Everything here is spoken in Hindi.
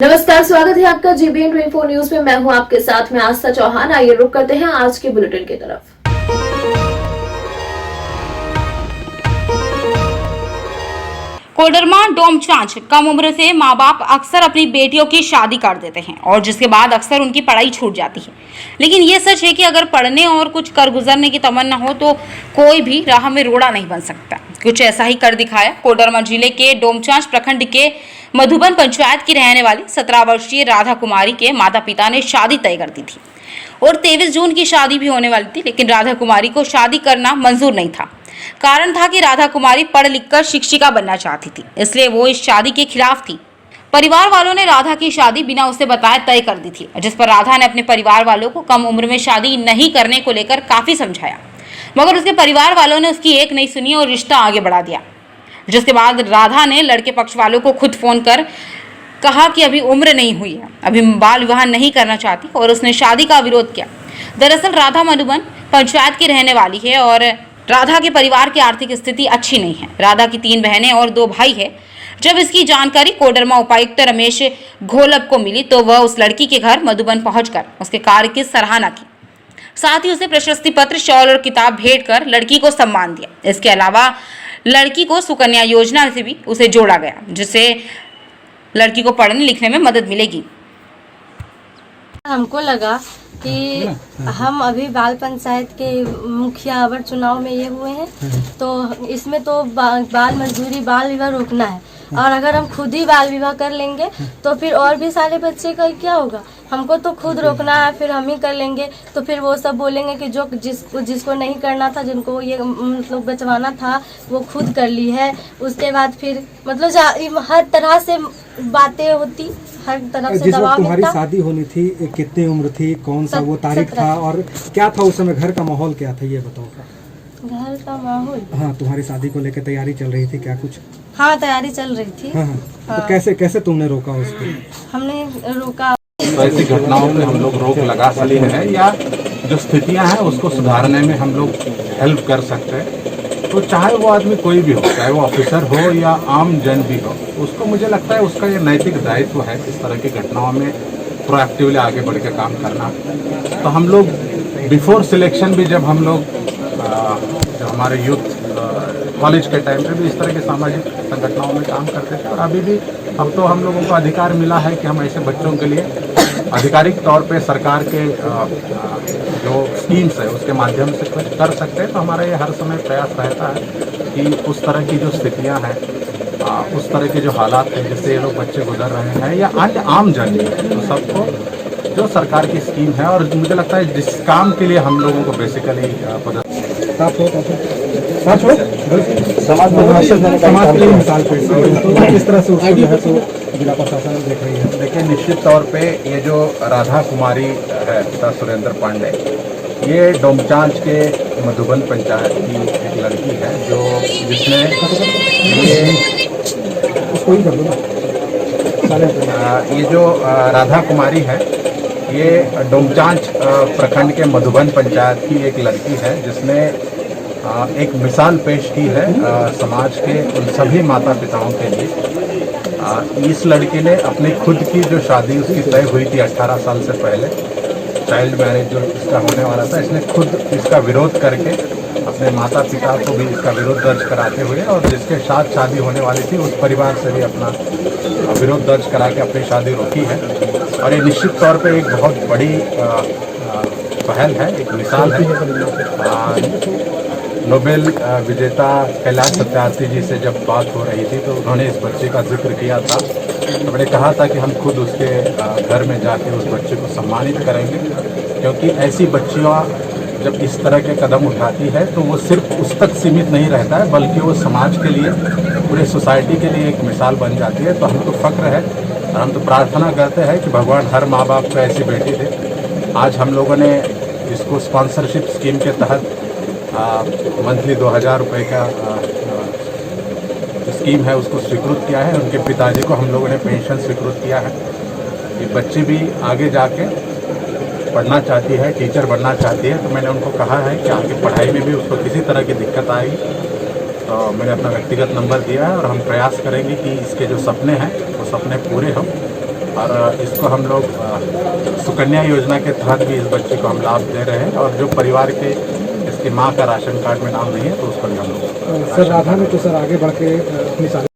नमस्कार, स्वागत है आपका जीबीएन 24 न्यूज में। मैं हूं आपके साथ में आस्था चौहान। आइए रुक करते हैं आज के बुलेटिन की तरफ। कोडरमा डोमचांच कम उम्र से माँ बाप अक्सर अपनी बेटियों की शादी कर देते हैं और जिसके बाद अक्सर उनकी पढ़ाई छूट जाती है। लेकिन ये सच है कि अगर पढ़ने और कुछ कर गुजरने की तमन्ना हो तो कोई भी राह में रोड़ा नहीं बन सकता। कुछ ऐसा ही कर दिखाया कोडरमा जिले के डोमचांच प्रखंड के मधुबन पंचायत की रहने वाली 17 वर्षीय राधा कुमारी के माता पिता ने शादी तय कर दी थी और 23 जून की शादी भी होने वाली थी। लेकिन राधा कुमारी को शादी करना मंजूर नहीं था। कारण था कि राधा कुमारी पढ़ लिखकर शिक्षिका बनना चाहती थी, इसलिए वो इस शादी के खिलाफ थी। परिवार वालों ने राधा की शादी बिना उसे बताए तय कर दी थी, जिस पर राधा ने अपने परिवार वालों को कम उम्र में शादी नहीं करने को लेकर काफी समझाया, मगर उसके परिवार वालों ने उसकी एक नहीं सुनी और रिश्ता आगे बढ़ा दिया। जिसके बाद राधा ने लड़के पक्ष वालों को खुद फोन कर कहा कि अभी उम्र नहीं हुई है, अभी बाल विवाह नहीं करना चाहती और उसने शादी का विरोध किया। दरअसल राधा मधुबन पंचायत की रहने वाली है और राधा के परिवार की आर्थिक स्थिति अच्छी नहीं है। राधा की 3 बहनें और 2 भाई है। जब इसकी जानकारी कोडरमा उपायुक्त रमेश घोलप को मिली तो वह उस लड़की के घर मधुबन पहुंचकर उसके कार्य की सराहना की, साथ ही उसे प्रशस्ति पत्र, शॉल और किताब भेंट कर लड़की को सम्मान दिया। इसके अलावा लड़की को सुकन्या योजना से भी उसे जोड़ा गया, जिससे लड़की को पढ़ने लिखने में मदद मिलेगी। हमको लगा कि हम अभी बाल पंचायत के मुखिया अवर चुनाव में ये हुए हैं, तो इसमें तो बाल मजदूरी, बाल विवाह रोकना है। और अगर हम खुद ही बाल विवाह कर लेंगे तो फिर और भी सारे बच्चे का क्या होगा। हमको तो खुद रोकना है, फिर हम ही कर लेंगे तो फिर वो सब बोलेंगे कि जो जिसको नहीं करना था, जिनको ये मतलब बचवाना था, वो खुद कर ली है। उसके बाद फिर मतलब हर तरह से बातें होती, हर तरफ से दबाव। तुम्हारी शादी होनी थी, कितनी उम्र थी, कौन सा वो तारीख था और क्या था उस समय, घर का माहौल क्या था, ये बताओ। घर का माहौल, हाँ, तुम्हारी शादी को लेकर तैयारी चल रही थी क्या कुछ? हाँ, तैयारी चल रही थी। हाँ। तो कैसे तुमने रोका उसको? हमने रोका। तो ऐसी घटनाओं पे हम लोग रोक लगा सकते हैं या जो स्थितियां हैं उसको सुधारने में हम लोग हेल्प कर सकते हैं। तो चाहे वो आदमी कोई भी हो, चाहे वो ऑफिसर हो या आम जन भी हो, उसको मुझे लगता है उसका ये नैतिक दायित्व है इस तरह की घटनाओं में प्रोएक्टिवली आगे बढ़ के काम करना। तो हम लोग बिफोर सिलेक्शन भी जब हम लोग जो हमारे यूथ कॉलेज के टाइम पे भी इस तरह के सामाजिक संगठनों में काम करते थे और अभी भी अब तो हम लोगों को अधिकार मिला है कि हम ऐसे बच्चों के लिए आधिकारिक तौर पे सरकार के जो स्कीम्स है उसके माध्यम से कुछ कर सकते हैं। तो हमारा ये हर समय प्रयास रहता है कि उस तरह की जो स्थितियां हैं, उस तरह के जो हालात हैं जिससे ये लोग बच्चे गुजर रहे हैं या अन्य आम जन तो सबको जो सरकार की स्कीम है, और मुझे लगता है जिस काम के लिए हम लोगों को बेसिकली समाज के लिए मिसाल पेश तो किस तरह से उसको जो है तो जिला प्रशासन देख रही है? देखिए, निश्चित तौर पे ये जो राधा कुमारी है, पिता सुरेंद्र पांडे, ये डोमचांच के मधुबन पंचायत की एक लड़की है जो जिसने ये जो राधा कुमारी है, ये डोमचांच प्रखंड के मधुबन पंचायत की एक लड़की है जिसने एक मिसाल पेश की है समाज के उन सभी माता पिताओं के लिए। इस लड़की ने अपनी खुद की जो शादी उसकी तय हुई थी 18 साल से पहले, चाइल्ड मैरिज जो इसका होने वाला था, इसने खुद इसका विरोध करके अपने माता पिता को भी इसका विरोध दर्ज कराते हुए और जिसके साथ शादी होने वाली थी उस परिवार से भी अपना विरोध दर्ज करा के अपनी शादी रोकी है। और ये निश्चित तौर पे एक बहुत बड़ी पहल है, एक मिसाल है। नोबेल विजेता कैलाश सत्यार्थी जी से जब बात हो रही थी तो उन्होंने इस बच्चे का जिक्र किया था। तो मैंने कहा था कि हम खुद उसके घर में जाके उस बच्चे को सम्मानित करेंगे, क्योंकि ऐसी बच्चियाँ जब इस तरह के कदम उठाती है तो वो सिर्फ उस तक सीमित नहीं रहता है, बल्कि वो समाज के लिए, पूरे सोसाइटी के लिए एक मिसाल बन जाती है। तो हमको फक्र है और हम तो प्रार्थना करते हैं कि भगवान हर माँ बाप को ऐसी बेटी दे। आज हम लोगों ने इसको स्पॉन्सरशिप स्कीम के तहत मंथली 2000 रुपये का स्कीम है उसको स्वीकृत किया है। उनके पिताजी को हम लोगों ने पेंशन स्वीकृत किया है। ये बच्ची भी आगे जाके पढ़ना चाहती है, टीचर बनना चाहती है, तो मैंने उनको कहा है कि आगे पढ़ाई में भी उसको किसी तरह की दिक्कत आएगी तो मैंने अपना व्यक्तिगत नंबर दिया है और हम प्रयास करेंगे कि इसके जो सपने हैं वो सपने पूरे हों और इसको हम लोग सुकन्या योजना के तहत भी इस बच्चे को हम लाभ दे रहे हैं, और जो परिवार के इसकी माँ का राशन कार्ड में नाम नहीं है तो उसको भी हम लोग सर राधा ने तो सर आगे बढ़ के अपनी शादी